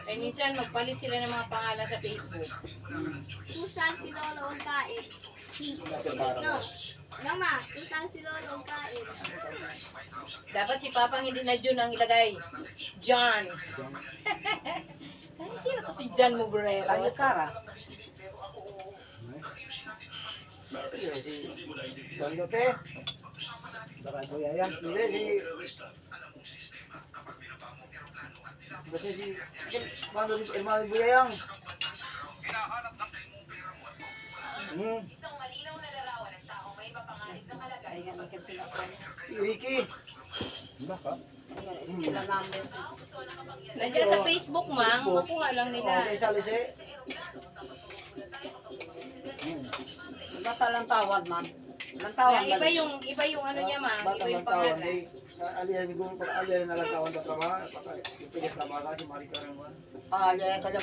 Ay minsan magpalit sila ng mga pangalan sa Facebook. Susan si Lolo ang kain. No. Mama, Susan si Lolo ang kain. Dapat si Papang hindi na June ang ilagay. John. Ay, sino to si John Mugrera? Ay, Kara. Bandote. Baka buyayan. Hindi, Kasi si Hermano Buyayang. Ay, nga, ikan sila ko. Si Ricky. Baka? Sila number. Nandiyan sa Facebook, Mang. Makuha lang nila. Okay, salisi. Bata lang tawad, man. Lang Kaya tawad. iba yung ano niya, Mang. Bata Iba yung ng tawon. pangalan. Aliyan, siguro pag aliyan na lang tawon sa trabaho. Ipilit na baka si Marika rin mo. Ah, ya, kaya